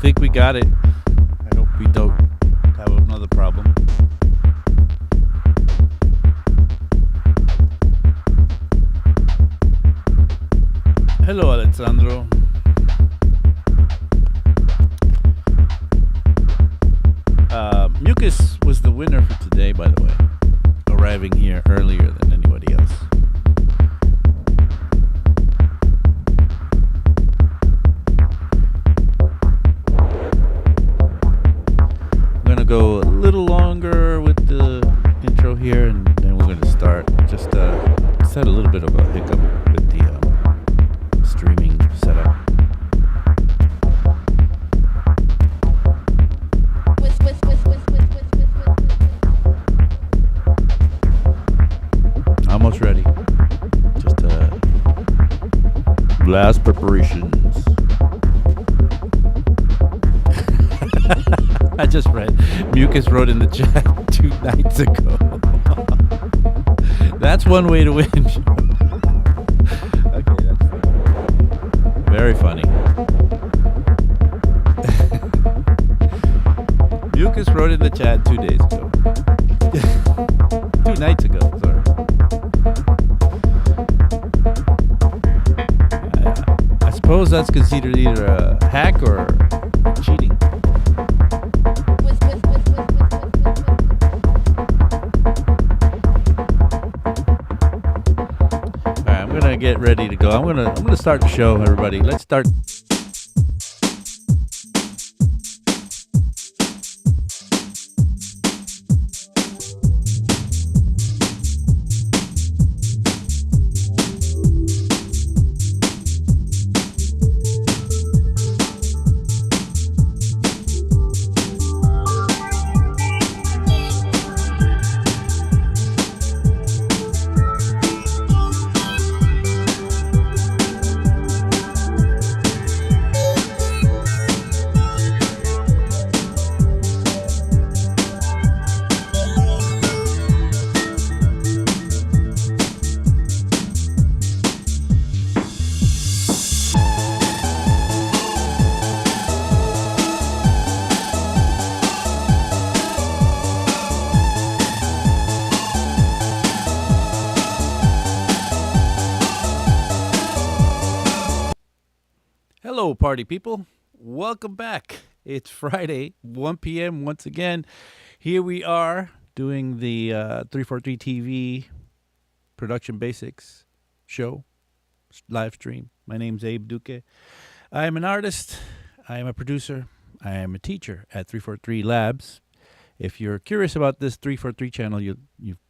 think we got it. I hope we don't have another problem. Hello, Alessandro. Mucus was the winner for today, by the way, arriving here earlier than anybody else. I'm gonna go a little longer with the intro here, and then we're gonna start. Just had a little bit of a hiccup with the streaming setup. Almost ready. Just last preparations. I just read. Mucus wrote in the chat 2 nights ago. That's one way to win. Okay, that's very funny. Mucus wrote in the chat 2 days ago. 2 nights ago, sorry. I suppose that's considered either a hack or cheating. Alright, I'm gonna get ready to go. I'm gonna start the show, everybody. Let's start. Hello, party people. Welcome back. It's Friday, 1 p.m. once again. Here we are doing the 343 TV Production Basics show, live stream. My name's Abe Duque. I am an artist. I am a producer. I am a teacher at 343 Labs. If you're curious about this 343 channel, you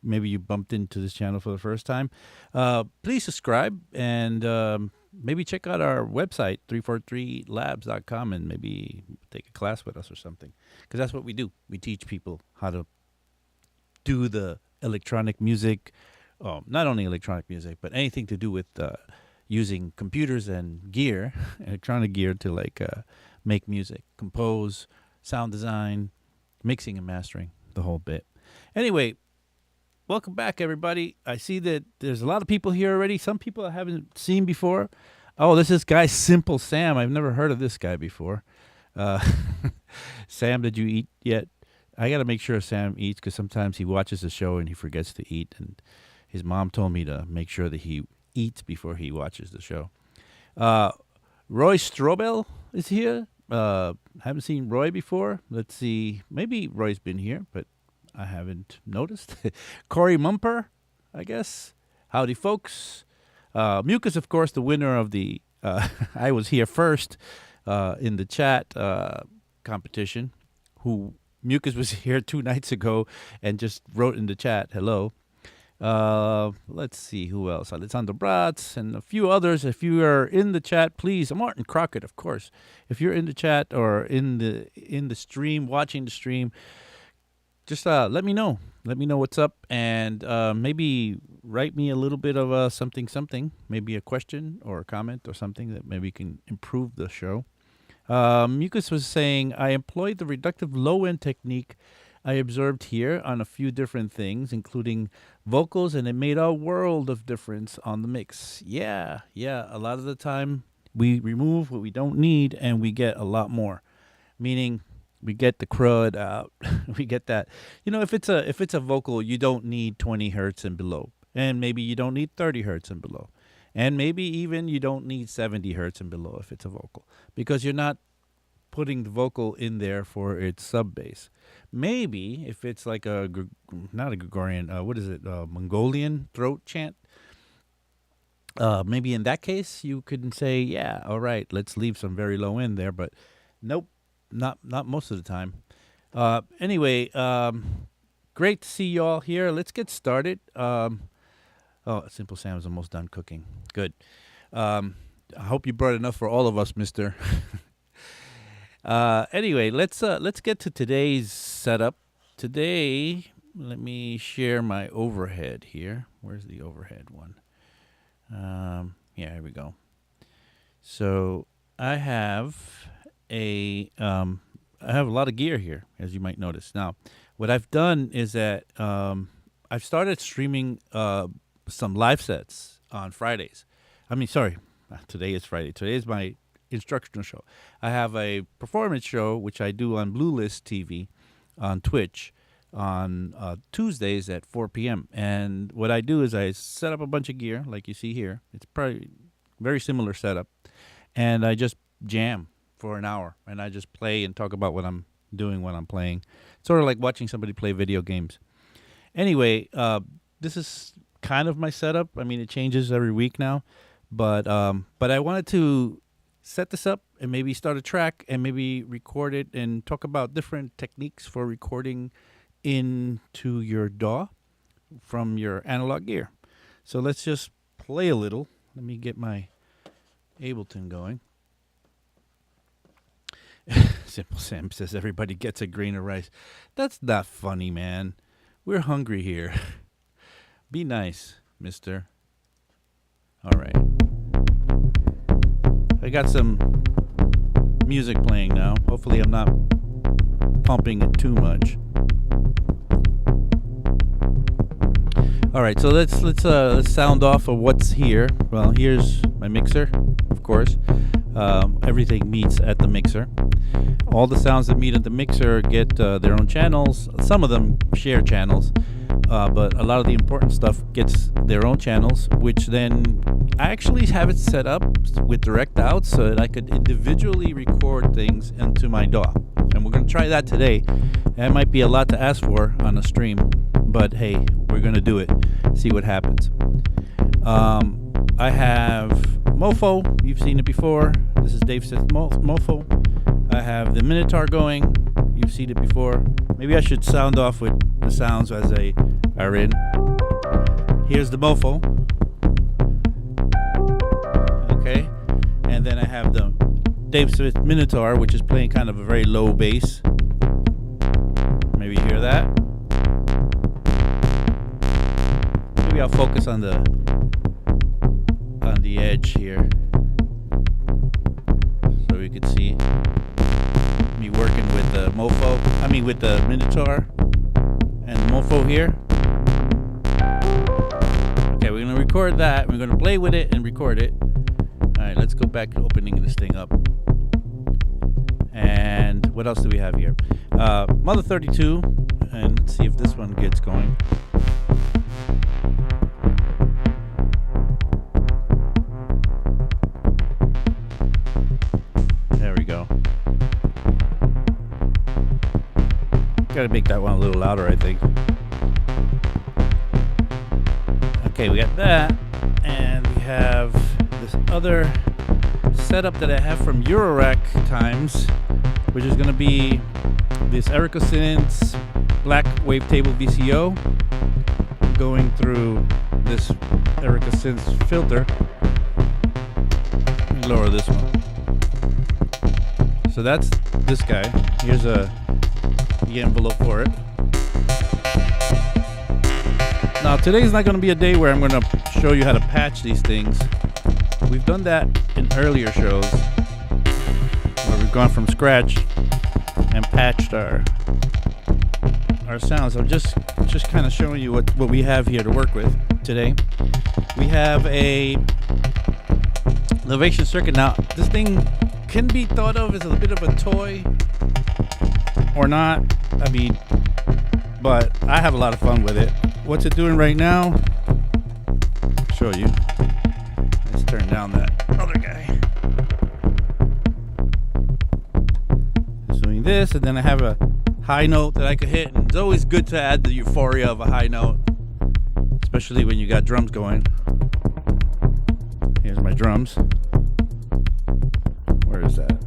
maybe you bumped into this channel for the first time, please subscribe and maybe check out our website, 343labs.com, and maybe take a class with us or something. Because that's what we do. We teach people how to do the electronic music, not only electronic music, but anything to do with using computers and gear, electronic gear to make music, compose, sound design, mixing and mastering, the whole bit. Anyway, welcome back, everybody. I see that there's a lot of people here already. Some people I haven't seen before. Oh, this is guy Simple Sam. I've never heard of this guy before. Sam, did you eat yet? I got to make sure Sam eats because sometimes he watches the show and he forgets to eat. And his mom told me to make sure that he eats before he watches the show. Roy Strobel is here. Haven't seen Roy before. Let's see. Maybe Roy's been here, but I haven't noticed. Corey Mumper, I guess. Howdy, folks. Mucus, of course, the winner of the I was here first in the chat competition. Mucus was here 2 nights ago and just wrote in the chat, hello. Let's see who else. Alessandro Bratz and a few others. If you are in the chat, please. Martin Crockett, of course. If you're in the chat or in the stream, watching the stream, just let me know. Let me know what's up, and maybe write me a little bit of something, maybe a question or a comment or something that maybe can improve the show. Mucus was saying, I employed the reductive low-end technique I observed here on a few different things, including vocals, and it made a world of difference on the mix. Yeah, a lot of the time we remove what we don't need and we get a lot more. meaning we get the crud out. We get that. If it's a vocal, you don't need 20 hertz and below, and maybe you don't need 30 hertz and below, and maybe even you don't need 70 hertz and below if it's a vocal, because you're not putting the vocal in there for its sub bass. Maybe if it's like not a Gregorian, what is it, Mongolian throat chant. Maybe in that case you could say, yeah, all right, let's leave some very low end there, but nope, not most of the time. Anyway, great to see y'all here. Let's get started. Simple Sam's almost done cooking. Good. I hope you brought enough for all of us, Mister. Anyway, let's get to today's setup. Today, let me share my overhead here. Where's the overhead one? Yeah, here we go. So I have a lot of gear here, as you might notice. Now, what I've done is that I've started streaming some live sets on Fridays. Today is Friday. Today is my instructional show. I have a performance show which I do on Blue List TV on Twitch on Tuesdays at 4 p.m. And what I do is I set up a bunch of gear like you see here. It's probably very similar setup. And I just jam for an hour. And I just play and talk about what I'm doing when I'm playing. Sort of like watching somebody play video games. Anyway, this is kind of my setup. I mean, it changes every week now. But I wanted to set this up and maybe start a track and maybe record it and talk about different techniques for recording into your DAW from your analog gear. So let's just play a little. Let me get my Ableton going. Simple Sam says everybody gets a grain of rice. That's not funny, man. We're hungry here. Be nice, mister. All right. I got some music playing now. Hopefully I'm not pumping it too much. All right, so let's sound off of what's here. Well, here's my mixer, of course. Everything meets at the mixer. All the sounds that meet at the mixer get their own channels. Some of them share channels, but a lot of the important stuff gets their own channels, which then I actually have it set up with direct out so that I could individually record things into my DAW. And we're going to try that today. That might be a lot to ask for on a stream, but hey, we're going to do it. See what happens. I have Mofo. You've seen it before. This is Dave Smith Mofo. I have the Minotaur going. You've seen it before. Maybe I should sound off with the sounds as they are in. Here's the Mofo. Okay. And then I have the Dave Smith Minotaur, which is playing kind of a very low bass. Maybe you hear that. Maybe I'll focus on the edge here so we could see me working with the with the Minotaur and Mofo here. Okay, we're gonna record that. We're gonna play with it and record it. All right, let's go back to opening this thing up. And what else do we have here? Mother 32, and let's see if this one gets going. There we go. Gotta make that one a little louder, I think. Okay, we got that, and we have this other setup that I have from Eurorack times, which is going to be this Erica Synths Black Wavetable VCO going through this Erica Synths filter. Let me lower this one. So that's this guy. Here's the envelope for it. Now today's not going to be a day where I'm going to show you how to patch these things. We've done that in earlier shows where we've gone from scratch and patched our sounds. I'm just kind of showing you what we have here to work with today. We have a Novation circuit. Now this thing can be thought of as a bit of a toy or not. I mean, but I have a lot of fun with it. What's it doing right now? I'll show you. Let's turn down that other guy. It's doing this, and then I have a high note that I could hit. And it's always good to add the euphoria of a high note, especially when you got drums going. Here's my drums. Where is that?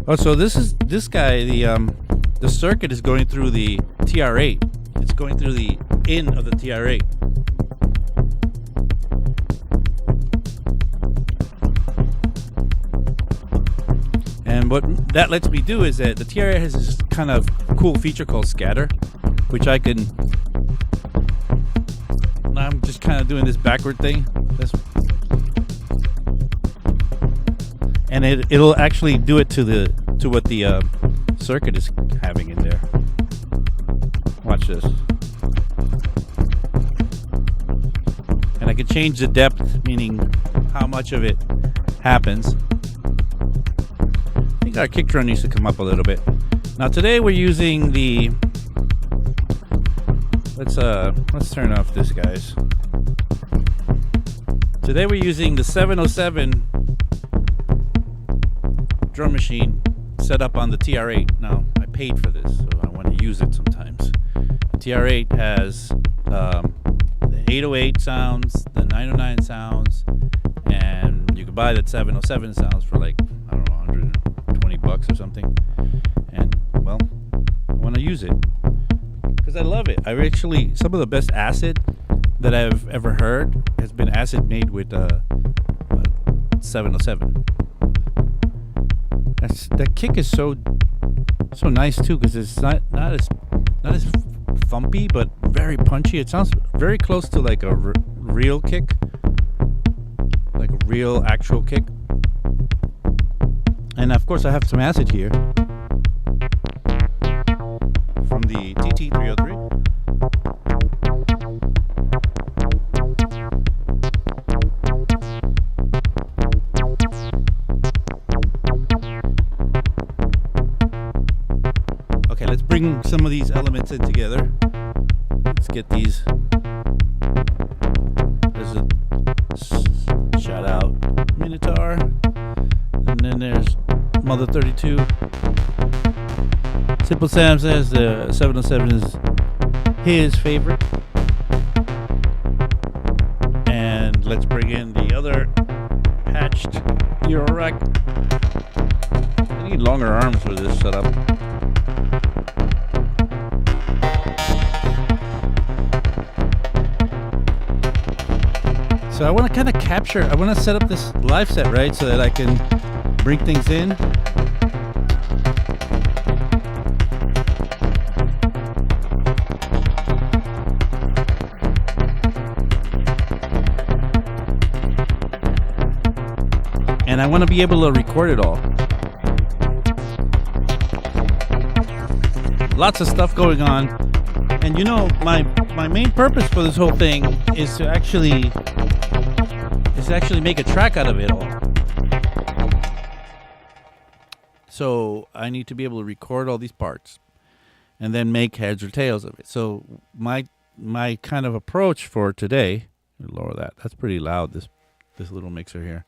Oh, so this guy. The circuit is going through the TR8. It's going through the in of the TR8. And what that lets me do is that the TR8 has this kind of cool feature called scatter, which I can. I'm just kind of doing this backward thing. And it'll actually do it to what the circuit is having in there. Watch this. And I can change the depth, meaning how much of it happens. I think our kick drum needs to come up a little bit. Now today we're using the. Let's turn off this, guys. Today we're using the 707 drum machine set up on the TR8. Now I paid for this, so I want to use it sometimes. The TR8 has the 808 sounds, the 909 sounds, and you can buy that 707 sounds for like, I don't know, $120 or something. And well, I want to use it because I love it. I actually, some of the best acid that I've ever heard has been acid made with 707. That kick is so nice too, because it's not as thumpy, but very punchy. It sounds very close to like a real kick, like a real actual kick. And of course, I have some acid here from the TT303. Let's bring some of these elements in together. Let's get these. There's a shout out Minotaur, and then there's Mother 32. Simple Sam says the 707 is his favorite. And let's bring in the other hatched Eurorack. I need longer arms for this setup. So I want to kind of capture, I want to set up this live set, right, so that I can bring things in. And I want to be able to record it all. Lots of stuff going on. And you know, my main purpose for this whole thing is to actually make a track out of it all. So I need to be able to record all these parts and then make heads or tails of it. So my kind of approach for today, lower that. That's pretty loud, this little mixer here.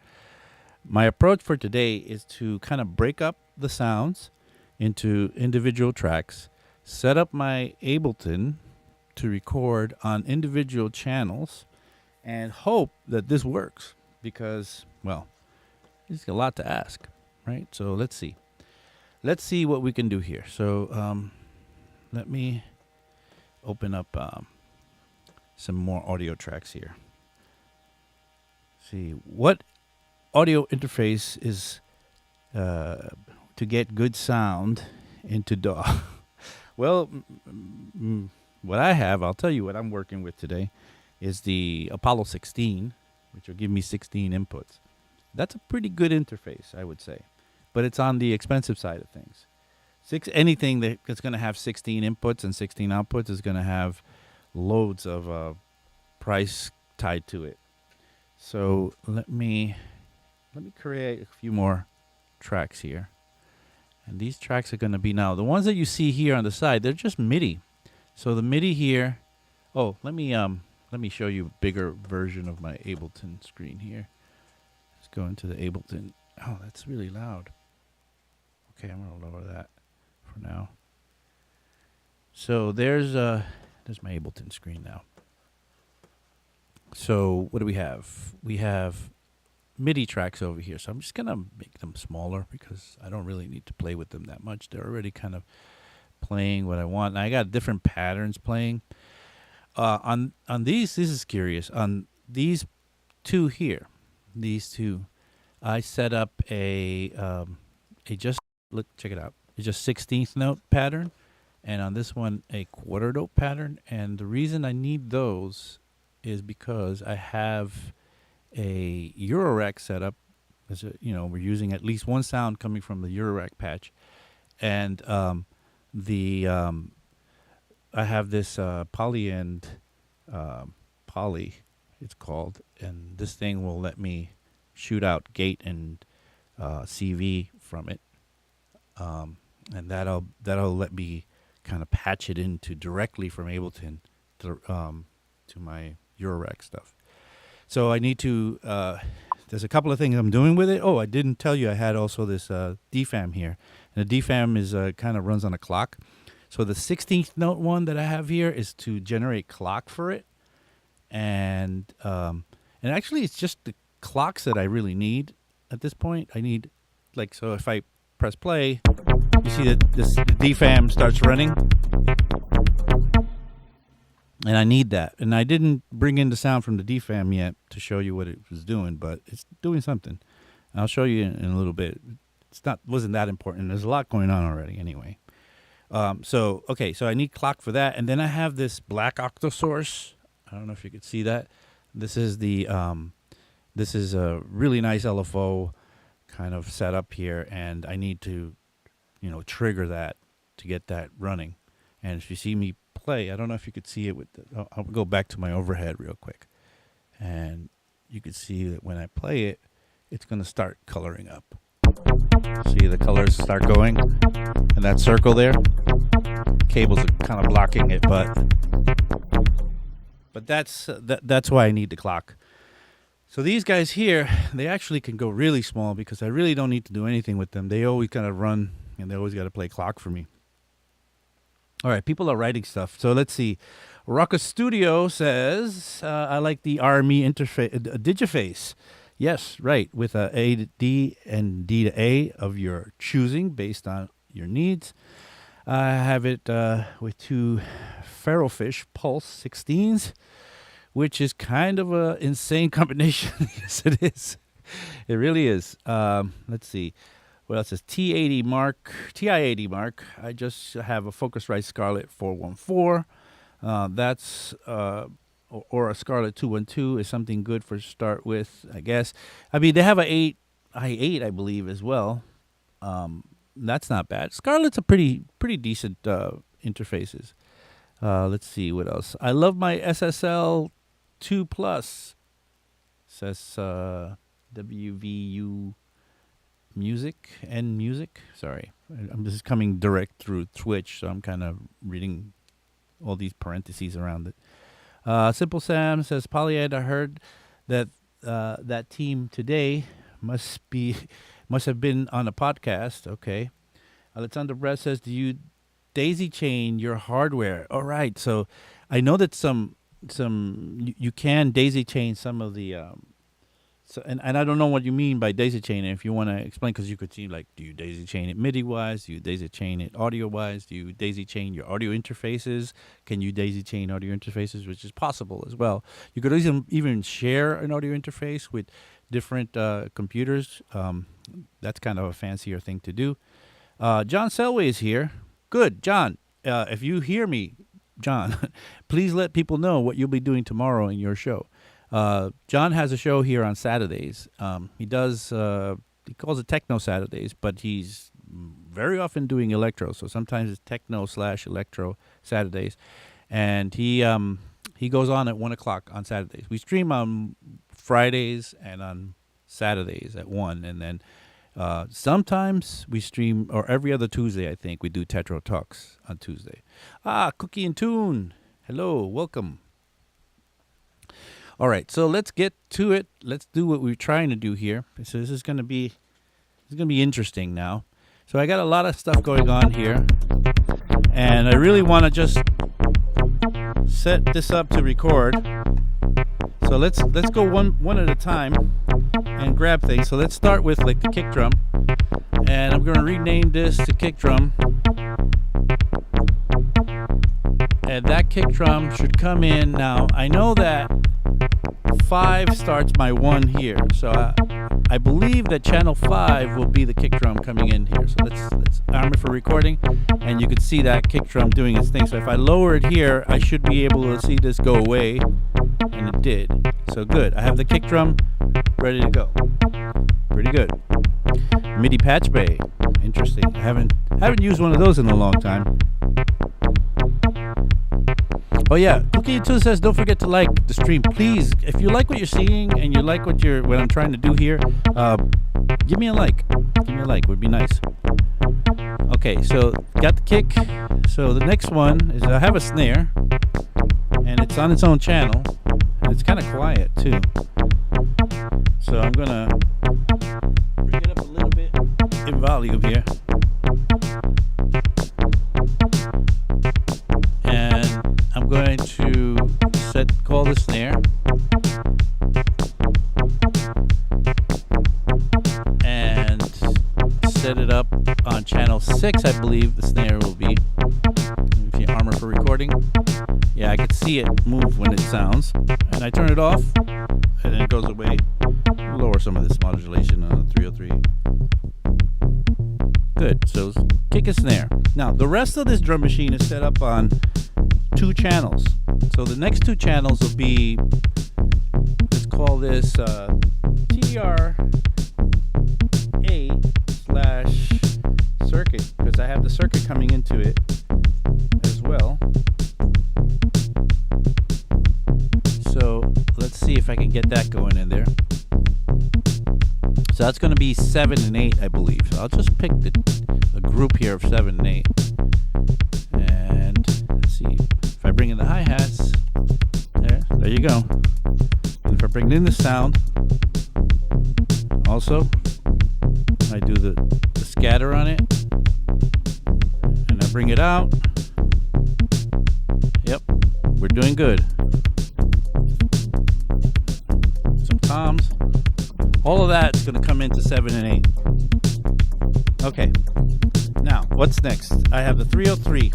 My approach for today is to kind of break up the sounds into individual tracks, set up my Ableton to record on individual channels, and hope that this works because, well, it's a lot to ask, right? So let's see. Let's see what we can do here. So let me open up some more audio tracks here. See what audio interface is to get good sound into DAW. Well, what I have, I'll tell you what I'm working with today, is the Apollo 16, which will give me 16 inputs. That's a pretty good interface, I would say. But it's on the expensive side of things. Anything that's going to have 16 inputs and 16 outputs is going to have loads of price tied to it. So let me create a few more tracks here. And these tracks are going to be now. The ones that you see here on the side, they're just MIDI. So the MIDI here. Oh, let me show you a bigger version of my Ableton screen here. Let's go into the Ableton. Oh, that's really loud. Okay, I'm gonna lower that for now. So there's my Ableton screen now. So what do we have? We have MIDI tracks over here. So I'm just gonna make them smaller because I don't really need to play with them that much. They're already kind of playing what I want. And I got different patterns playing. On these, this is curious. On these two here, I set up a just look, check it out. It's just 16th note pattern, and on this one a quarter note pattern. And the reason I need those is because I have a Eurorack setup. As a, we're using at least one sound coming from the Eurorack patch, and I have this polyend poly, it's called, and this thing will let me shoot out gate and CV from it, and that'll let me kind of patch it into directly from Ableton to my Eurorack stuff. So I need to. There's a couple of things I'm doing with it. Oh, I didn't tell you I had also this DFAM here, and the DFAM is kind of runs on a clock. So the 16th note one that I have here is to generate clock for it, and actually it's just the clocks that I really need at this point. I need, like, so if I press play, you see that the DFAM starts running, and I need that. And I didn't bring in the sound from the DFAM yet to show you what it was doing, but it's doing something. I'll show you in a little bit. Wasn't that important. There's a lot going on already anyway. So I need clock for that, and then I have this black octa source. I don't know if you could see that. This is a really nice LFO kind of setup here, and I need to, trigger that to get that running. And if you see me play, I don't know if you could see it I'll go back to my overhead real quick, and you can see that when I play it, it's going to start coloring up. See the colors start going, and that circle there, cables are kind of blocking it, but that's why I need the clock. So these guys here, they actually can go really small because I really don't need to do anything with them. They always kind of run, and they always got to play clock for me. All right, people are writing stuff. So let's see. Rocka Studio says, I like the RME interface, Digiface. Yes, right, with A to D and D to A of your choosing based on your needs. I have it with two Ferrofish Pulse 16s, which is kind of an insane combination. Yes, it is. It really is. Let's see. What else is TI-80 Mark. I just have a Focusrite Scarlett 414. That's or a Scarlett 212 is something good for start with, I guess. I mean, they have a i8, I believe, as well. That's not bad. Scarlett's a pretty decent interfaces. Let's see what else. I love my SSL 2 Plus. Says WVU Music. Sorry, I'm just coming direct through Twitch, so I'm kind of reading all these parentheses around it. Simple Sam says, Polyed, I heard that that team today must have been on a podcast. Okay. Alexander Brett says, do you daisy chain your hardware? All right. So I know that you can daisy chain some of the and I don't know what you mean by daisy chaining. If you want to explain, because you could see, like, do you daisy chain it MIDI wise? Do you daisy chain it audio wise? Do you daisy chain your audio interfaces? Can you daisy chain audio interfaces, which is possible as well? You could even share an audio interface with different computers. That's kind of a fancier thing to do. John Selway is here. Good, John. If you hear me, John, please let people know what you'll be doing tomorrow in your show. John has a show here on Saturdays. He calls it Techno Saturdays, but he's very often doing electro. So sometimes it's techno/electro Saturdays. And he goes on at 1 o'clock on Saturdays. We stream on Fridays and on Saturdays at 1. And then Sometimes we stream, or every other Tuesday, I think, we do Tetro Talks on Tuesday. Cookie and Tune. Hello, welcome. All right, so let's get to it. Let's do what we're trying to do here. So this is gonna be interesting now. So I got a lot of stuff going on here, and I really want to just set this up to record. So let's go one at a time and grab things. So let's start with like the kick drum, and I'm gonna rename this to kick drum. And that kick drum should come in now. I know that 5 starts my 1 here, so I believe that channel 5 will be the kick drum coming in here. So let's arm it for recording, and you can see that kick drum doing its thing. So if I lower it here, I should be able to see this go away, and it did. So good. I have the kick drum ready to go. Pretty good. MIDI patch bay. Interesting. I haven't used one of those in a long time. Oh yeah, Cookie and Tune says don't forget to like the stream, please. If you like what you're seeing and you like what I'm trying to do here, give me a like. Give me a like, would be nice. Okay, so got the kick. So the next one is I have a snare, and it's on its own channel, and it's kind of quiet too. So I'm gonna bring it up a little bit in volume here. I'm going to call the snare, and set it up on channel 6, I believe the snare will be. If you armor for recording, yeah, I can see it move when it sounds, and I turn it off, and then it goes away. Lower some of this modulation on the 303. Good. So kick and snare. Now the rest of this drum machine is set up on 2 channels. So the next 2 channels will be, let's call this TR-A/circuit, because I have the circuit coming into it as well. So let's see if I can get that going in there. So that's going to be 7 and 8, I believe. So I'll just pick a group here of 7 and 8. And let's see. If I bring in the hi-hats, there you go. And if I bring in the sound, also, I do the scatter on it, and I bring it out. Yep, we're doing good. Some toms. All of that's going to come into 7 and 8. Okay, now what's next? I have the 303.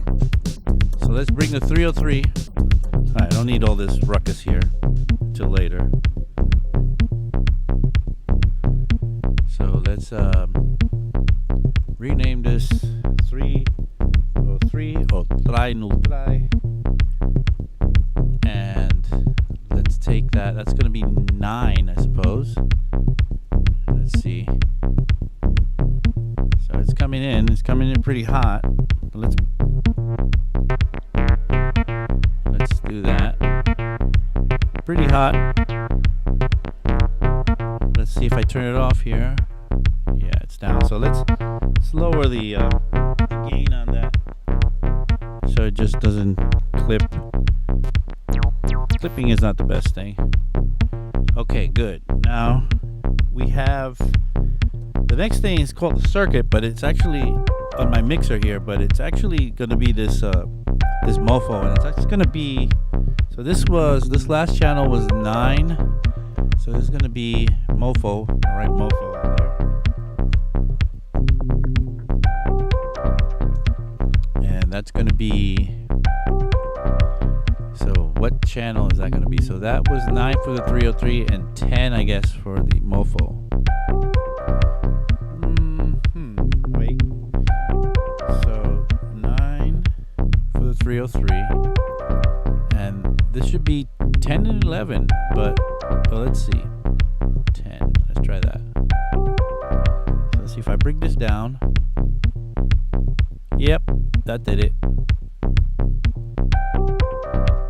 So let's bring the 303. I don't need all this ruckus here till later. So let's rename this 303 or 303. And let's take that. That's going to be 9, I suppose. Let's see. So it's coming in. It's coming in pretty hot. Let's do that. Pretty hot. Let's see if I turn it off here. Yeah, it's down. So let's lower the gain on that, so it just doesn't clip. Clipping is not the best thing. Okay, good. Now we have the next thing is called the circuit, but it's actually on my mixer here. But it's actually going to be this mofo, and it's actually going to be. So this last channel was 9. So this is going to be mofo. All right, mofo there. And that's going to be. So what channel is that going to be? So that was 9 for the 303 and 10, I guess, for the mofo. Wait. So 9 for the 303, and this should be 10 and 11. But let's see. 10. Let's try that. So let's see if I bring this down. Yep, that did it.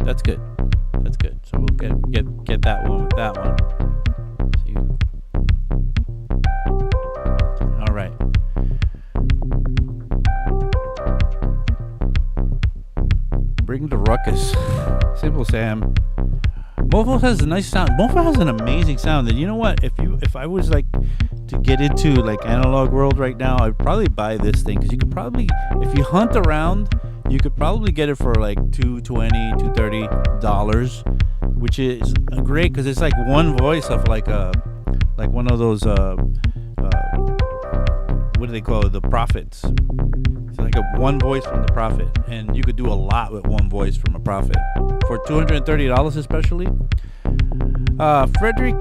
That's good. That's good. So we'll get that one with that one. See. ruckus. Simple Sam. Mofo has a nice sound. Mofo has an amazing sound. And you know what? If I was like to get into like analog world right now, I'd probably buy this thing, because you could probably, if you hunt around, you could probably get it for like $220, $230, which is great, because it's like one voice of like one of those what do they call it? The prophets. It's like one voice from the prophet, and you could do a lot with one voice from a prophet for $230 especially. Frederick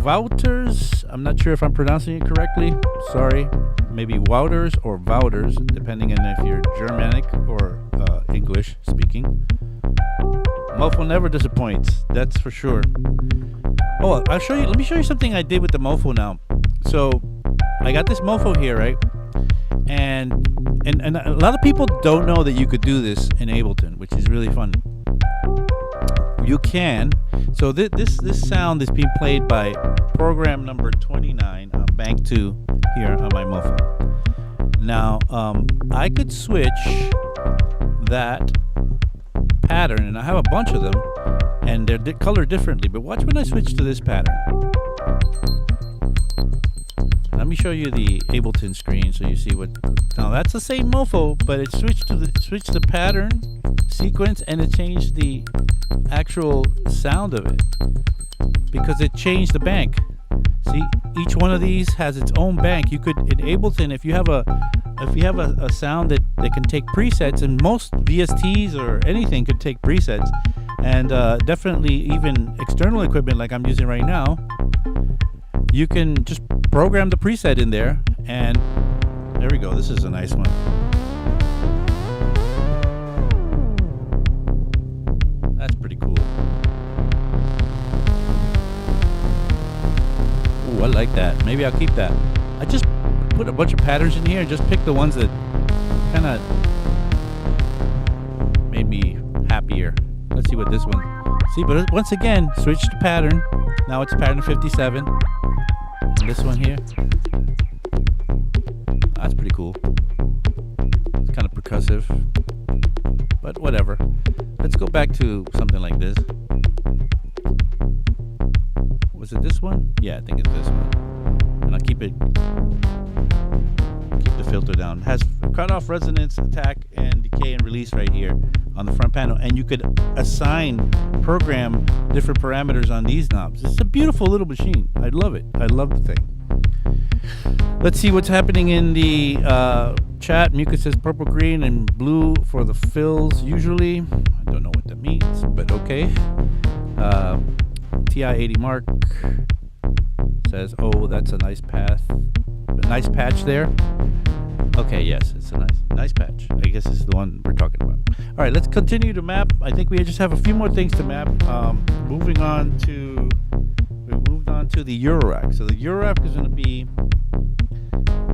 Wouters, I'm not sure if I'm pronouncing it correctly, sorry, maybe Wouters or Wouters, depending on if you're Germanic or English speaking. Mofo never disappoints, that's for sure. Oh, let me show you something I did with the Mofo now. So I got this Mofo here, right? And a lot of people don't know that you could do this in Ableton, which is really fun. You can. So this sound is being played by program number 29 on Bank 2 here on my Mofo. Now, I could switch that pattern, and I have a bunch of them, and they're colored differently. But watch when I switch to this pattern. Let me show you the Ableton screen so you see what. Now that's the same Mofo, but it switched the pattern sequence, and it changed the actual sound of it because it changed the bank. See, each one of these has its own bank. You could in Ableton, if you have a sound that can take presets, and most VSTs or anything could take presets, and definitely even external equipment like I'm using right now, you can just program the preset in there, and there we go. This is a nice one. That's pretty cool. Ooh, I like that. Maybe I'll keep that. I just put a bunch of patterns in here and just pick the ones that kind of made me happier. Let's see what this one. See, but once again, switch to pattern. Now it's pattern 57. And this one here. That's pretty cool. It's kind of percussive, but whatever. Let's go back to something like this. Was it this one? Yeah, I think it's this one. And I'll keep the filter down. It has cutoff, resonance, attack, and decay and release right here on the front panel. And you could program different parameters on these knobs. It's a beautiful little machine. I love it. I love the thing. Let's see what's happening in the chat. Mucus says purple, green, and blue for the fills usually. I don't know what that means, but okay. TI-80 Mark says, oh, that's a nice nice patch there. Okay, yes, it's a nice patch. I guess this is the one we're talking about. All right, let's continue to map. I think we just have a few more things to map. We moved on to the Eurorack. So the Eurorack is going to be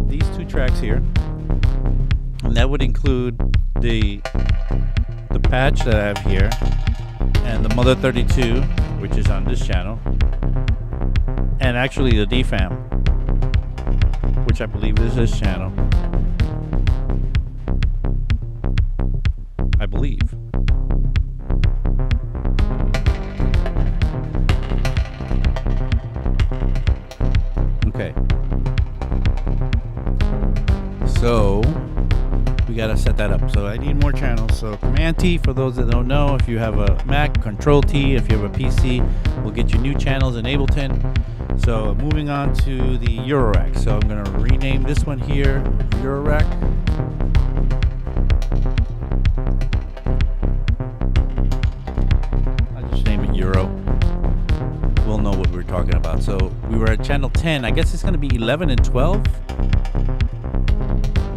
these two tracks here, and that would include the patch that I have here, and the Mother 32, which is on this channel, and actually the DFAM, which I believe is this channel. I believe. Okay. So we gotta set that up. So I need more channels. So Command T for those that don't know. If you have a Mac, Control T. If you have a PC, will get you new channels in Ableton. So moving on to the Eurorack. So I'm gonna rename this one here Eurorack. I'll just name it Euro. We'll know what we're talking about. So we were at channel 10. I guess it's gonna be 11 and 12.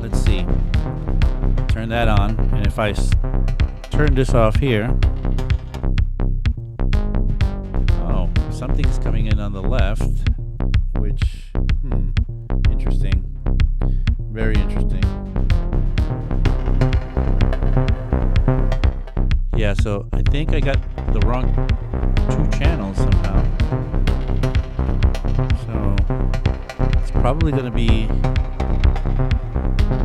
Let's see. Turn that on, and if I turn this off here, oh, something's coming in on the left, which, interesting, very interesting. Yeah, so I think I got the wrong two channels somehow. So it's probably going to be,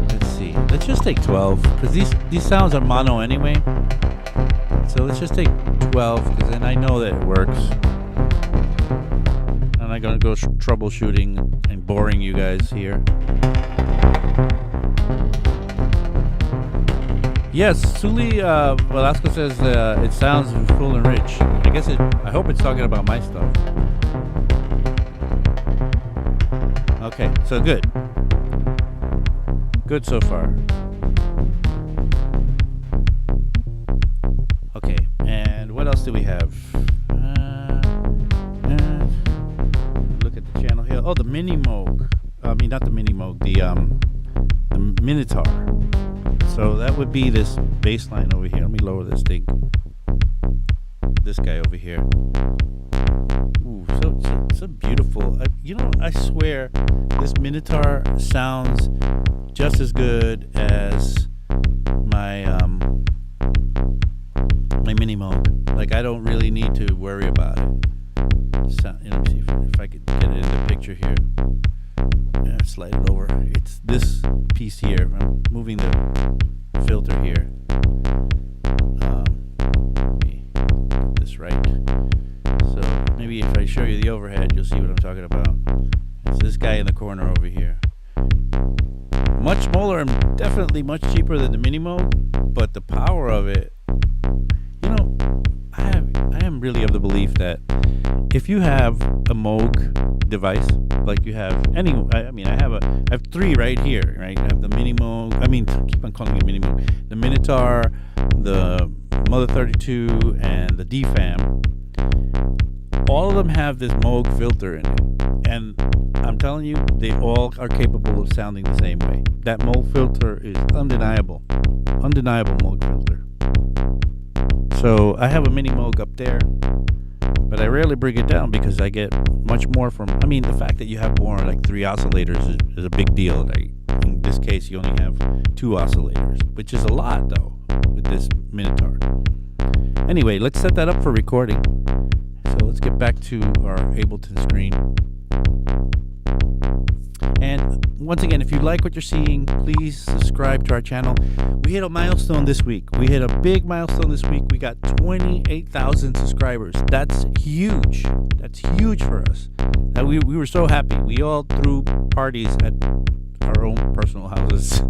let's see, let's just take 12, because these sounds are mono anyway. So let's just take 12 because then I know that it works. I'm not going to go troubleshooting and boring you guys here. Yes, Suli Velasco says it sounds full and rich. I hope it's talking about my stuff. Okay, so good. Good so far. Okay, and what else do we have? Look at the channel here. Oh, the Mini Moog. I mean, not the Mini Moog. The Minotaur. So that would be this bass line over here. Let me lower this thing. This guy over here. Ooh, so beautiful. I swear this Minotaur sounds just as good as my my Mini Moog. Like, I don't really need to worry about it. Let me see if I could get it in the picture here. Yeah, slide it over. It's this piece here. I'm moving the filter here. Let me get this right. So maybe if I show you the overhead, you'll see what I'm talking about. It's this guy in the corner over here. Much smaller and definitely much cheaper than the Mini Moog, but the power of it, I am really of the belief that if you have a Moog device, like you have any, I have three right here, right? I have the Mini Moog, keep on calling it Mini Moog, the Minotaur, the Mother 32, and the DFAM. All of them have this Moog filter in it, and I'm telling you, they all are capable of sounding the same way. That Moog filter is undeniable Moog filter. So I have a Mini Moog up there, but I rarely bring it down because I get much more from, the fact that you have more, like 3 oscillators is a big deal. Like, in this case, you only have 2 oscillators, which is a lot, though, with this Minotaur. Anyway, let's set that up for recording. So let's get back to our Ableton screen. And once again, if you like what you're seeing, please subscribe to our channel. We hit a milestone this week. We hit a big milestone this week. We got 28,000 subscribers. That's huge. That's huge for us. We were so happy. We all threw parties at our own personal houses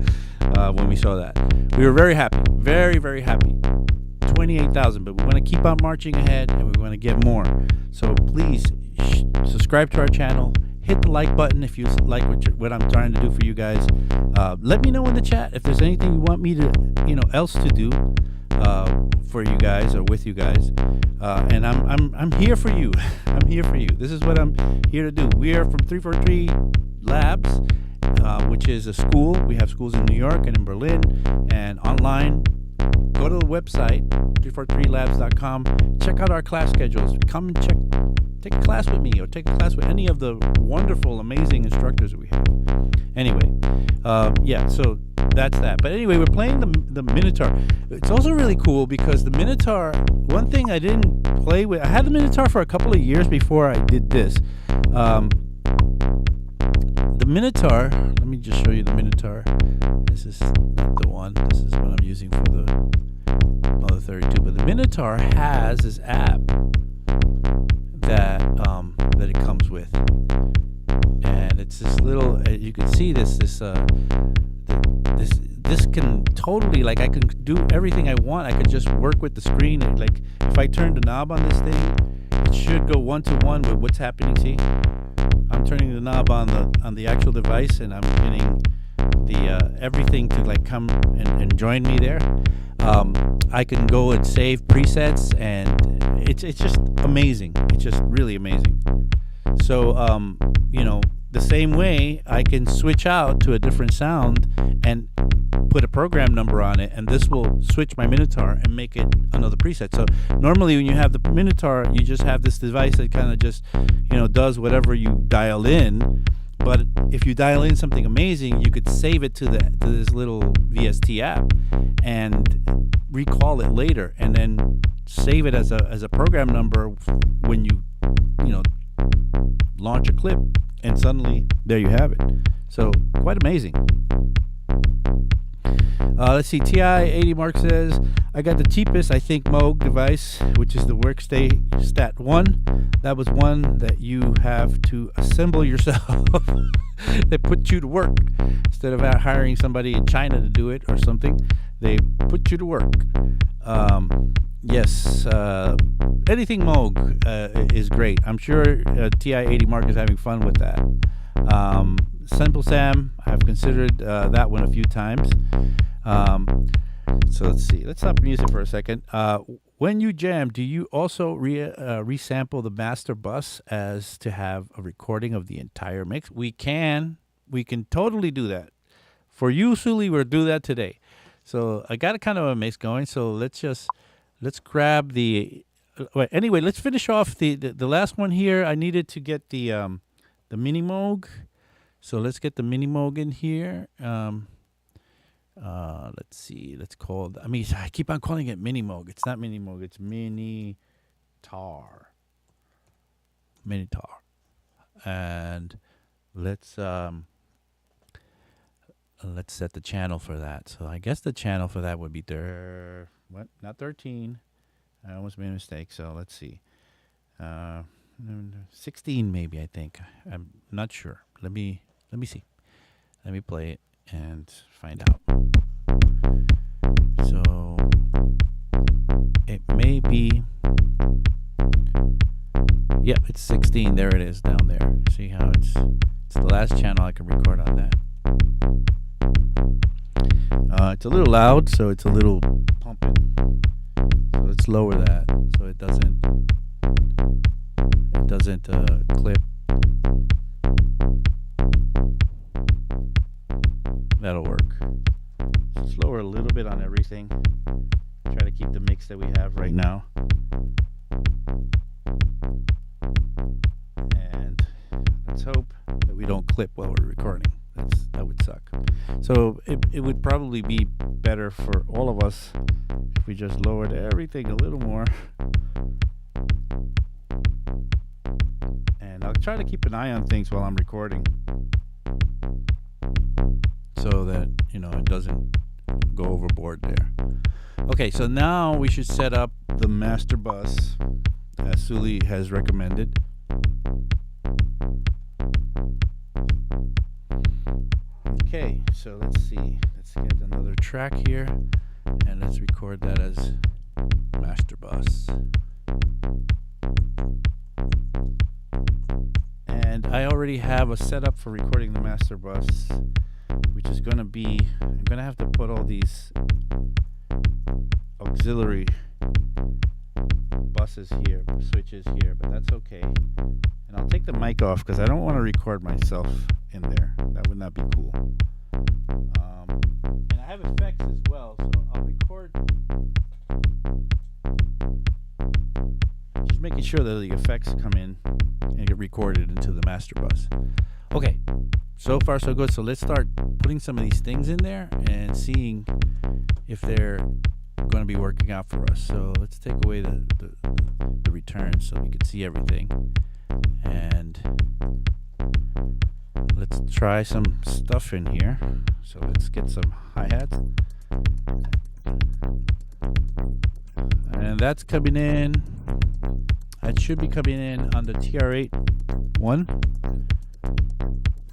when we saw that. We were very happy. Very, very happy. 28,000, but we want to keep on marching ahead and we want to get more. So please subscribe to our channel. Hit the like button if you like what I'm trying to do for you guys. Let me know in the chat if there's anything you want me to, else to do for you guys or with you guys. And I'm here for you. I'm here for you. This is what I'm here to do. We are from 343 Labs, which is a school. We have schools in New York and in Berlin and online. Go to the website 343labs.com. Check out our class schedules. Come and take a class with me or take a class with any of the wonderful, amazing instructors that we have. Anyway, so that's that. But anyway, we're playing the Minotaur. It's also really cool because the Minotaur, one thing I didn't play with, I had the Minotaur for a couple of years before I did this. The Minotaur, let me just show you the Minotaur. This is not the one. This is what I'm using for the Mother 32. But the Minotaur has this app that it comes with, and it's this little. You can see this can totally, like, I can do everything I want. I could just work with the screen. Like, if I turn the knob on this thing, it should go 1-to-1 with what's happening. See, I'm turning the knob on the actual device, and I'm getting the everything to like come and join me there. I can go and save presets, and it's just amazing. It's just really amazing. So the same way I can switch out to a different sound and put a program number on it, and this will switch my Minotaur and make it another preset. So normally when you have the Minotaur, you just have this device that kind of just does whatever you dial in. But if you dial in something amazing, you could save it to this little VST app and recall it later, and then save it as a program number when you launch a clip, and suddenly there you have it. So quite amazing. Let's see. TI-80 Mark says, I got the cheapest, I think, Moog device, which is the Workstation Stat 1. That was one that you have to assemble yourself. They put you to work. Instead of hiring somebody in China to do it or something, they put you to work. Yes, anything Moog is great. I'm sure TI-80 Mark is having fun with that. Simple Sam, I've considered that one a few times. So let's see. Let's stop music for a second. When you jam, do you also resample the master bus as to have a recording of the entire mix? We can totally do that. For you, Suli, we'll do that today. So I got a kind of a mix going. So let's grab the. Anyway, let's finish off the last one here. I needed to get the mini Moog. So let's get the mini Moog in here. Let's see. Let's call. I keep on calling it mini Moog. It's not mini Moog. It's mini tar. Mini tar. And let's set the channel for that. So I guess the channel for that would be not 13. I almost made a mistake. So let's see. 16 maybe, I think. I'm not sure. Let me see. Let me play it and find out. So it may be, yep, it's 16. There it is down there. See how it's the last channel I can record on that. It's a little loud, so it's a little pumping. So let's lower that so it doesn't clip. That'll work. Just lower a little bit on everything. Try to keep the mix that we have right now. And let's hope that we don't clip while we're recording. That would suck. So it would probably be better for all of us if we just lowered everything a little more. And I'll try to keep an eye on things while I'm recording, so that, it doesn't go overboard there. Okay, so now we should set up the master bus as Suli has recommended. Okay, so let's see. Let's get another track here and let's record that as master bus. And I already have a setup for recording the master bus, which is going to be, I'm going to have to put all these auxiliary buses here, switches here, but that's okay. And I'll take the mic off because I don't want to record myself in there. That would not be cool. And I have effects as well, so I'll record. Just making sure that the effects come in and get recorded into the master bus. Okay, so far so good. So let's start putting some of these things in there and seeing if they're going to be working out for us. So let's take away the return so we can see everything. And let's try some stuff in here. So let's get some hi-hats. And that's coming in. That should be coming in on the TR-8 one.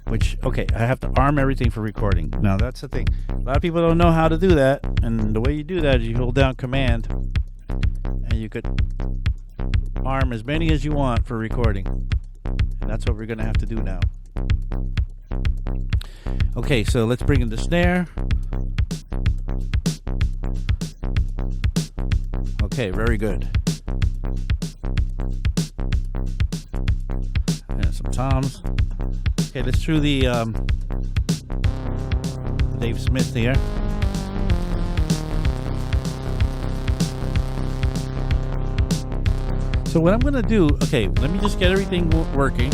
Which, okay, I have to arm everything for recording. Now, that's the thing. A lot of people don't know how to do that. And the way you do that is you hold down Command. And you could arm as many as you want for recording. And that's what we're going to have to do now. Okay, so let's bring in the snare. Okay, very good. And some toms. Okay, let's do the Dave Smith here. So what I'm going to do, okay, let me just get everything working.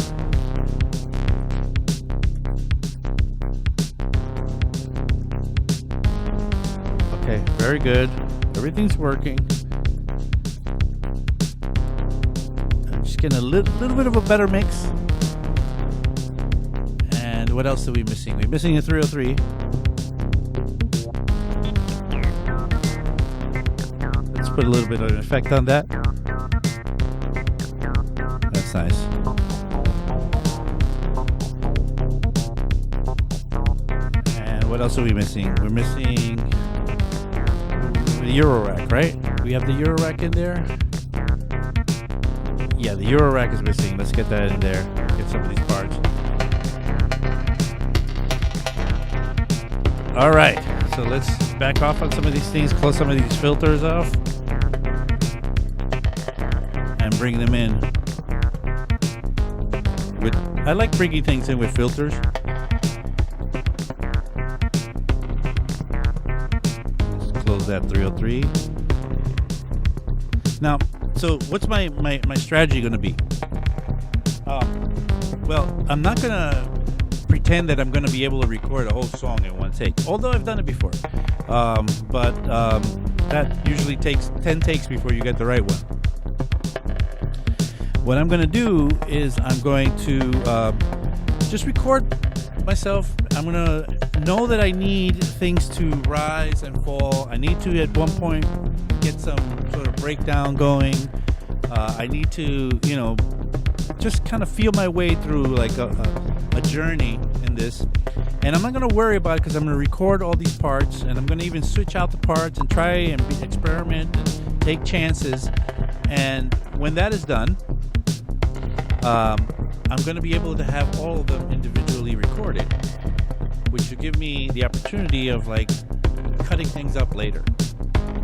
Okay, very good. Everything's working. I'm just getting a little bit of a better mix. And what else are we missing? We're missing a 303. put a little bit of an effect on that. That's nice. And what else are we missing? We're missing the Euro rack, right? We have the Euro rack in there. Yeah, the Euro rack is missing. Let's get that in there. Get some of these parts. All right, so let's back off on some of these things, close some of these filters off, and bring them in. I like bringing things in with filters. Let's close that 303. Now, so what's my strategy going to be? Well, I'm not going to pretend that I'm going to be able to record a whole song in one take, although I've done it before. But that usually takes 10 takes before you get the right one. What I'm going to do is I'm going to just record myself. I'm going to know that I need things to rise and fall. I need to, at one point, get some sort of breakdown going. I need to, just kind of feel my way through like a journey in this. And I'm not going to worry about it because I'm going to record all these parts, and I'm going to even switch out the parts and try and experiment and take chances. And when that is done, I'm going to be able to have all of them individually recorded, which will give me the opportunity of like cutting things up later.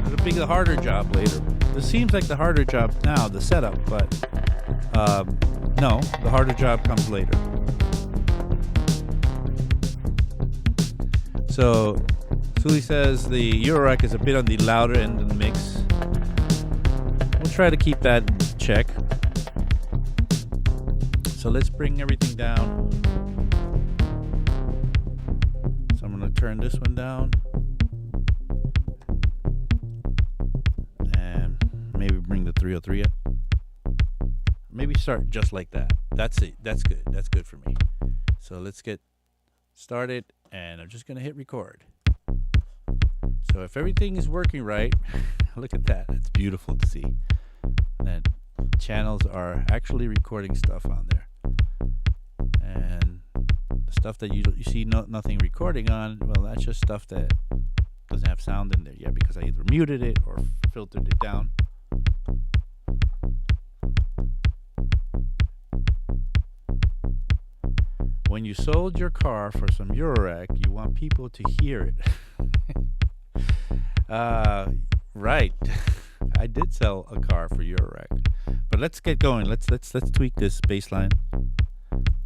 It'll be the harder job later. This seems like the harder job now, the setup, but no, the harder job comes later. So, Sully says the Eurorack is a bit on the louder end of the mix. We'll try to keep that in check. So let's bring everything down. So I'm going to turn this one down. And maybe bring the 303 up. Maybe start just like that. That's it. That's good. That's good for me. So let's get started, and I'm just going to hit record. So if everything is working right, look at that. It's beautiful to see. That channels are actually recording stuff on there. And the stuff that you see nothing recording on, well, that's just stuff that doesn't have sound in there yet because I either muted it or filtered it down. When you sold your car for some Eurorack, you want people to hear it. Right. I did sell a car for Eurorack. But let's get going. Let's tweak this bass line.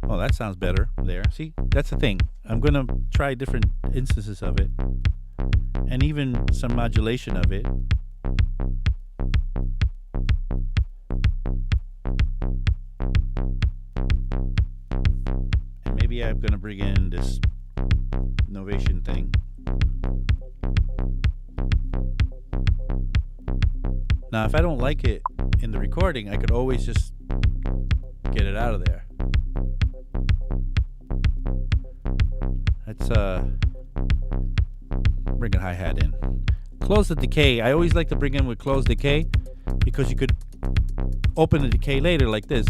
Oh, that sounds better there. See, that's the thing. I'm going to try different instances of it and even some modulation of it. And maybe I'm going to bring in this Novation thing. Now, if I don't like it in the recording, I could always just get it out of there. Let's bring a hi-hat in. Close the decay. I always like to bring in with closed decay because you could open the decay later like this.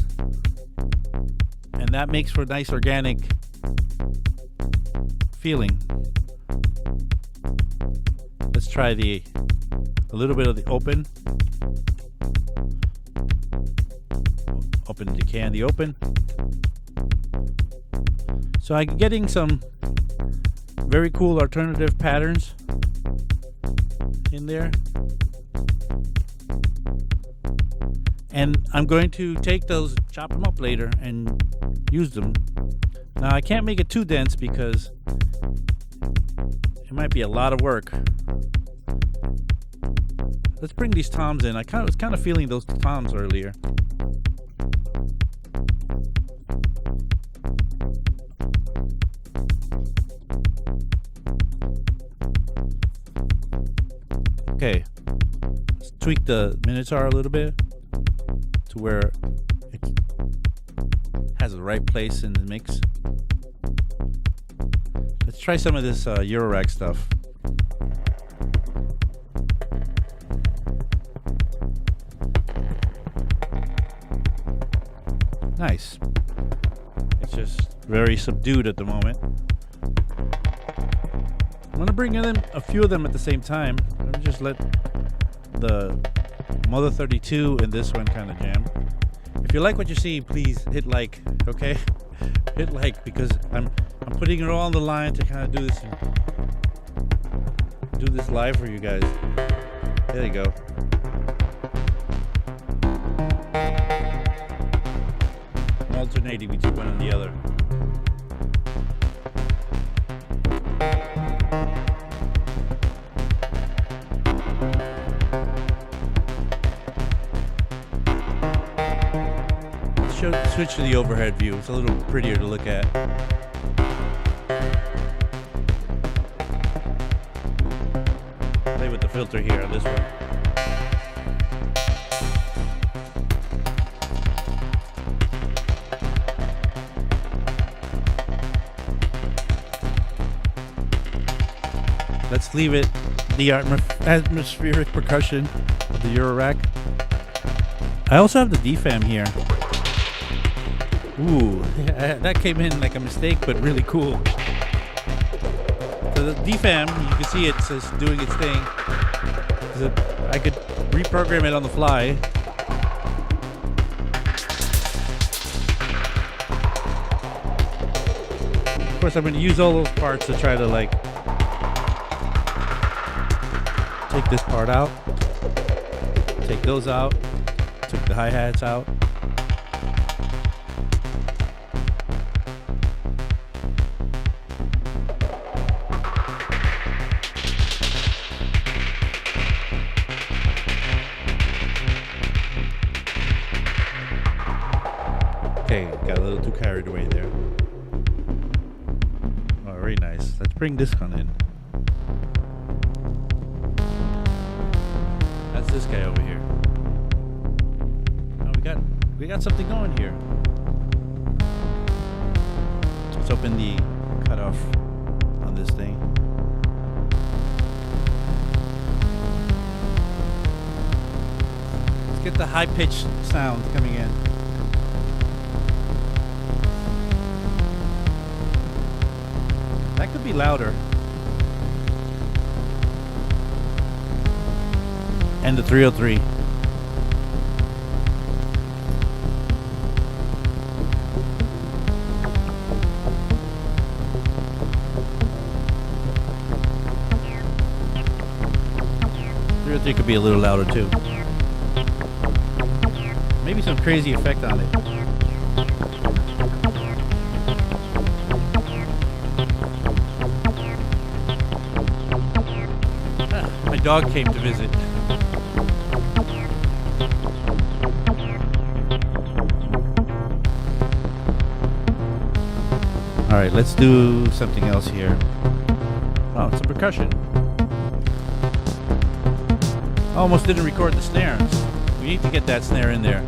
And that makes for a nice organic feeling. Let's try a little bit of the open. Open the decay on the open. So I'm getting some very cool alternative patterns in there. And I'm going to take those, chop them up later, and use them. Now I can't make it too dense because it might be a lot of work. Let's bring these toms in. I was kind of feeling those toms earlier. Okay, let's tweak the Minotaur a little bit to where it has the right place in the mix. Let's try some of this Eurorack stuff. Nice. It's just very subdued at the moment. I'm gonna bring in a few of them at the same time. Let me just let the Mother 32 and this one kind of jam. If you like what you see, please hit like, okay? Hit like, because I'm putting it all on the line to kind of do this live for you guys. There you go. I'm alternating between one and the other. Switch to the overhead view. It's a little prettier to look at. Play with the filter here on this one. Let's leave it the atmospheric percussion of the Eurorack. I also have the DFAM here. Ooh, that came in like a mistake, but really cool. So the DFAM, you can see it's just doing its thing. I could reprogram it on the fly. Of course, I'm going to use all those parts to try to like take this part out, take those out, took the hi-hats out. Okay, got a little too carried away there. Oh, very nice. Let's bring this one in. That's this guy over here. Oh, we got something going here. Let's open the cutoff on this thing. Let's get the high-pitched sound coming in. That could be louder. And the 303. It could be a little louder too. Maybe some crazy effect on it. My dog came to visit. All right, let's do something else here. Oh, it's a percussion. I almost didn't record the snare. We need to get that snare in there.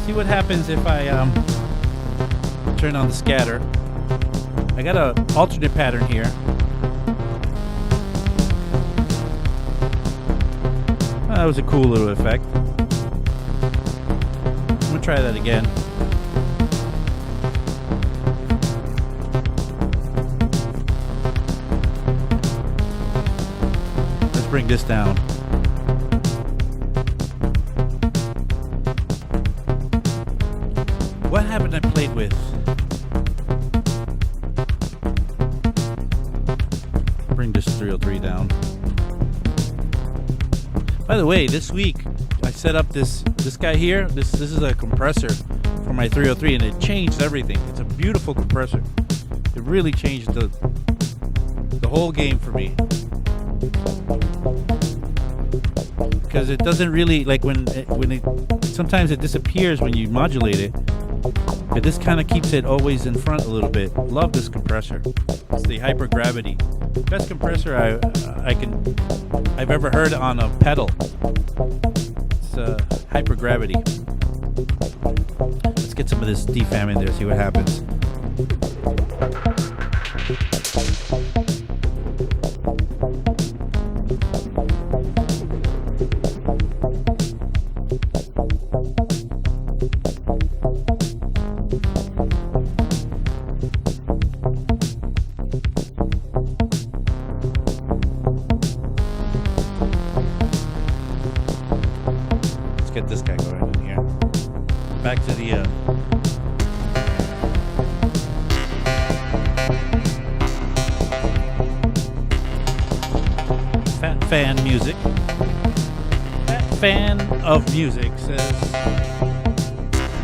See what happens if I turn on the scatter. I got an alternate pattern here. Oh, that was a cool little effect. I'm gonna try that again. Bring this down. What happened I played with? Bring this 303 down. By the way, this week I set up this guy here. This is a compressor for my 303 and it changed everything. It's a beautiful compressor. It really changed the whole game for me. Because it doesn't really, like when it sometimes it disappears when you modulate it, but this kind of keeps it always in front a little bit. Love this compressor. It's the hypergravity, best compressor I've ever heard on a pedal. It's hypergravity. Let's get some of this DFAM in there, see what happens. Fan Music. That fan of music says,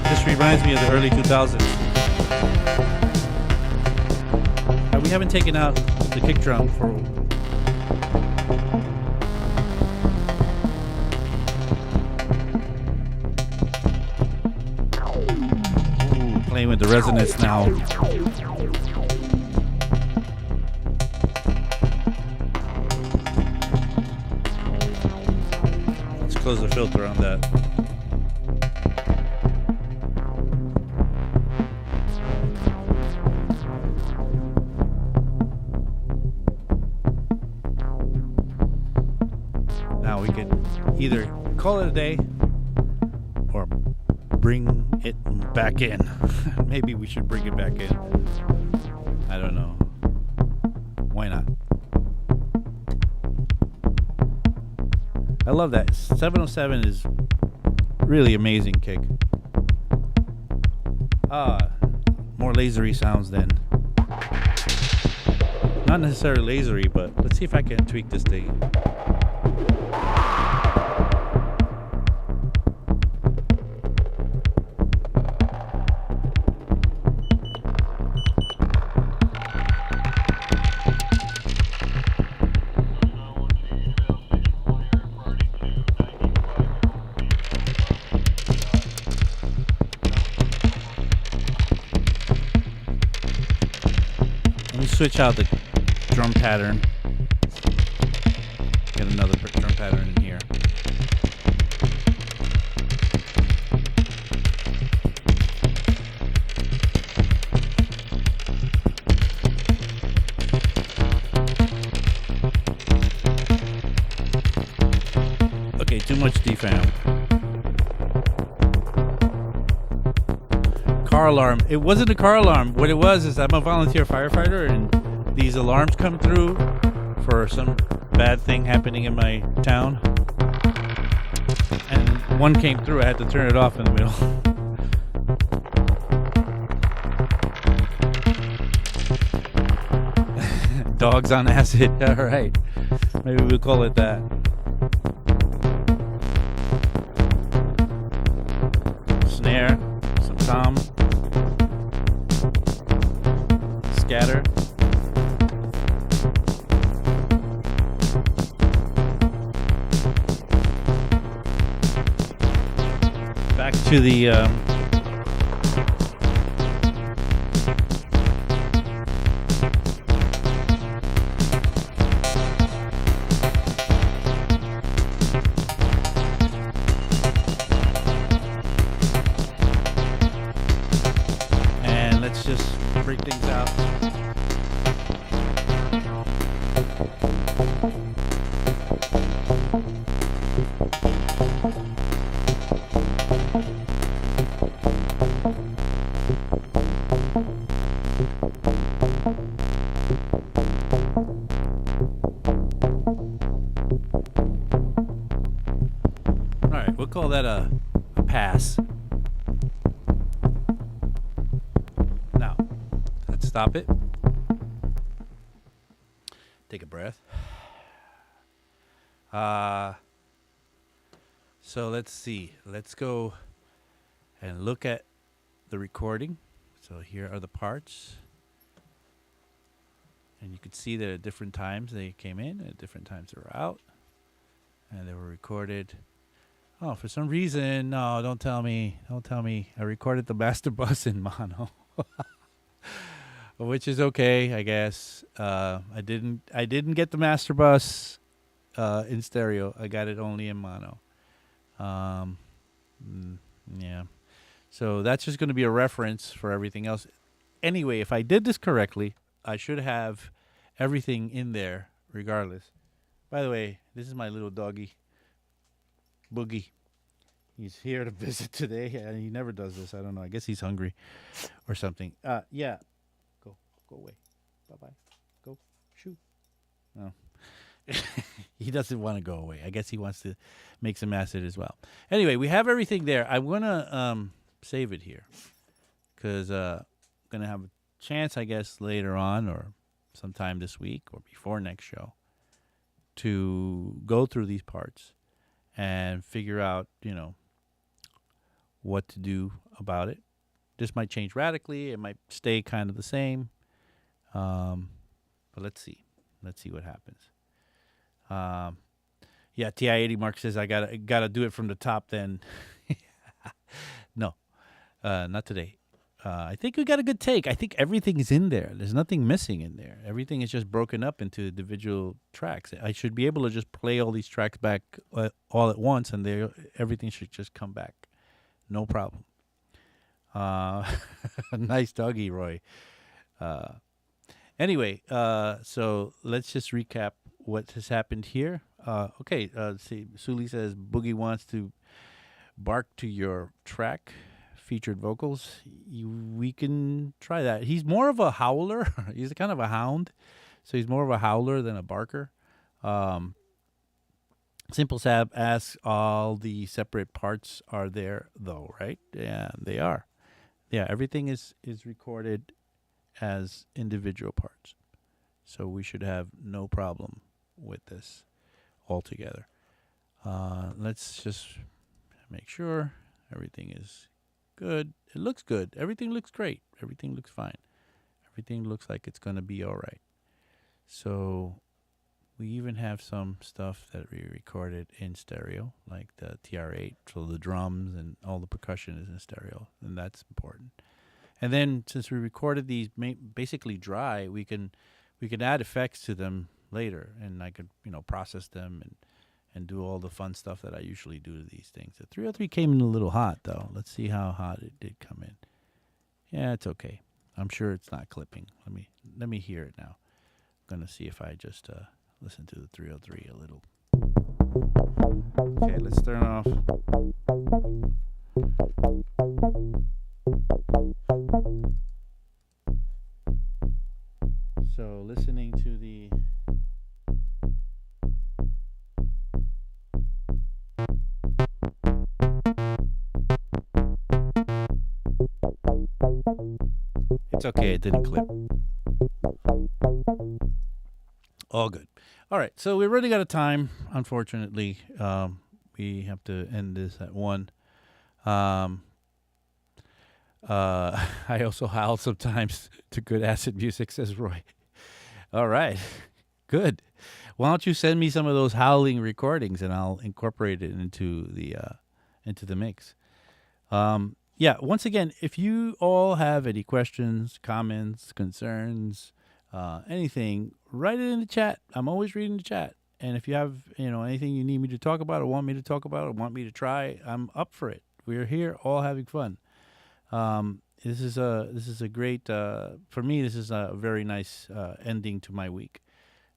this reminds me of the early 2000s. We haven't taken out the kick drum for playing with the resonance now. Let's close the filter on that. Now we could either call it a day or bring it back in. Maybe we should bring it back in. I don't know. Why not? I love that. 707 is really amazing kick. More lasery sounds then. Not necessarily lasery, but let's see if I can tweak this thing. Switch out the drum pattern. Get another drum pattern in here. Okay, too much defam. Car alarm. It wasn't a car alarm. What it was is I'm a volunteer firefighter, and these alarms come through for some bad thing happening in my town. And one came through. I had to turn it off in the middle. Dogs on acid. All right. Maybe we'll call it that. Snare. Some tom. Scatter. Back to the and let's just break things out. Call that a pass. Now, let's stop it. Take a breath. So let's see. Let's go and look at the recording. So here are the parts. And you can see that at different times they came in, at different times they were out. And they were recorded. Oh, for some reason, no, don't tell me. Don't tell me. I recorded the master bus in mono. Which is okay, I guess. I didn't get the master bus in stereo. I got it only in mono. Yeah. So that's just going to be a reference for everything else. Anyway, if I did this correctly, I should have everything in there regardless. By the way, this is my little doggy, Boogie. He's here to visit today, and he never does this. I don't know. I guess he's hungry or something. Yeah. Go away. Bye-bye. Go. Shoot. No. He doesn't want to go away. I guess he wants to make some acid as well. Anyway, we have everything there. I'm going to save it here because I'm going to have a chance, I guess, later on or sometime this week or before next show to go through these parts and figure out, what to do about it. This might change radically. It might stay kind of the same. But let's see. Let's see what happens. Yeah, TI-80 Mark says I gotta do it from the top. Then, no, not today. I think we got a good take. I think everything is in there. There's nothing missing in there. Everything is just broken up into individual tracks. I should be able to just play all these tracks back all at once, and everything should just come back. No problem. Nice doggy, Roy. Anyway, so let's just recap what has happened here. Okay, see, Suli says Boogie wants to bark to your track. Featured vocals, we can try that. He's more of a howler. He's kind of a hound, so he's more of a howler than a barker. Simple Sab asks, all the separate parts are there though, right? Yeah, they are. Yeah, everything is recorded as individual parts, so we should have no problem with this altogether. Let's just make sure everything is good. It looks good. Everything looks great. Everything looks fine. Everything looks like it's going to be all right. So we even have some stuff that we recorded in stereo, like the TR-8. So the drums and all the percussion is in stereo, and that's important. And then since we recorded these basically dry, we can add effects to them later, and I could process them and do all the fun stuff that I usually do to these things. The 303 came in a little hot, though. Let's see how hot it did come in. Yeah, it's okay. I'm sure it's not clipping. Let me hear it now. I'm gonna see if I just listen to the 303 a little. Okay, let's turn off. So listening to the it's okay, it didn't clip. All good. All right, so we're running out of time, unfortunately. We have to end this at 1. I also howl sometimes to good acid music, says Roy. All right, good. Why don't you send me some of those howling recordings, and I'll incorporate it into the mix. Yeah, once again, if you all have any questions, comments, concerns, anything, write it in the chat. I'm always reading the chat. And if you have, anything you need me to talk about or want me to talk about or want me to try, I'm up for it. We're here all having fun. This is a great, for me, this is a very nice ending to my week.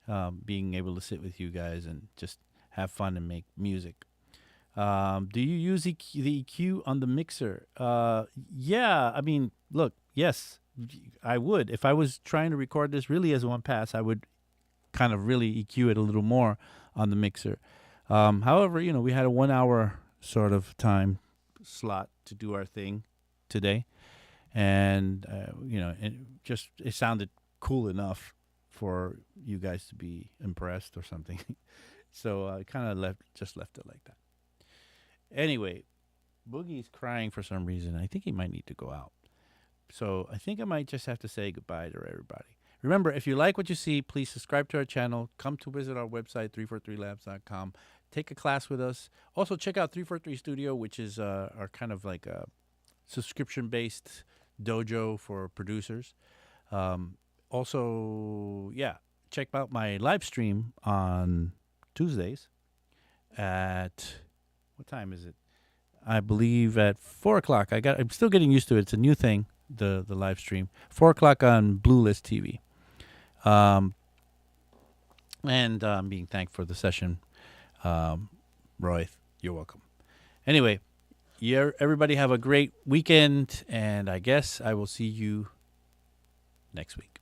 Being able to sit with you guys and just have fun and make music. Do you use the EQ on the mixer? Yeah, I mean, look, yes, I would. If I was trying to record this really as one pass, I would kind of really EQ it a little more on the mixer. However, we had a 1 hour sort of time slot to do our thing today. And, it sounded cool enough for you guys to be impressed or something. So I kind of left it like that. Anyway, Boogie's crying for some reason. I think he might need to go out. So I think I might just have to say goodbye to everybody. Remember, if you like what you see, please subscribe to our channel. Come to visit our website, 343labs.com. Take a class with us. Also, check out 343 Studio, which is our kind of like a subscription-based dojo for producers. Also, check out my live stream on Tuesdays at... What time is it? I believe at 4 o'clock. I'm still getting used to it. It's a new thing, the live stream. 4 o'clock on Blue List TV. And I'm being thanked for the session. Roy, you're welcome. Anyway, everybody have a great weekend, and I guess I will see you next week.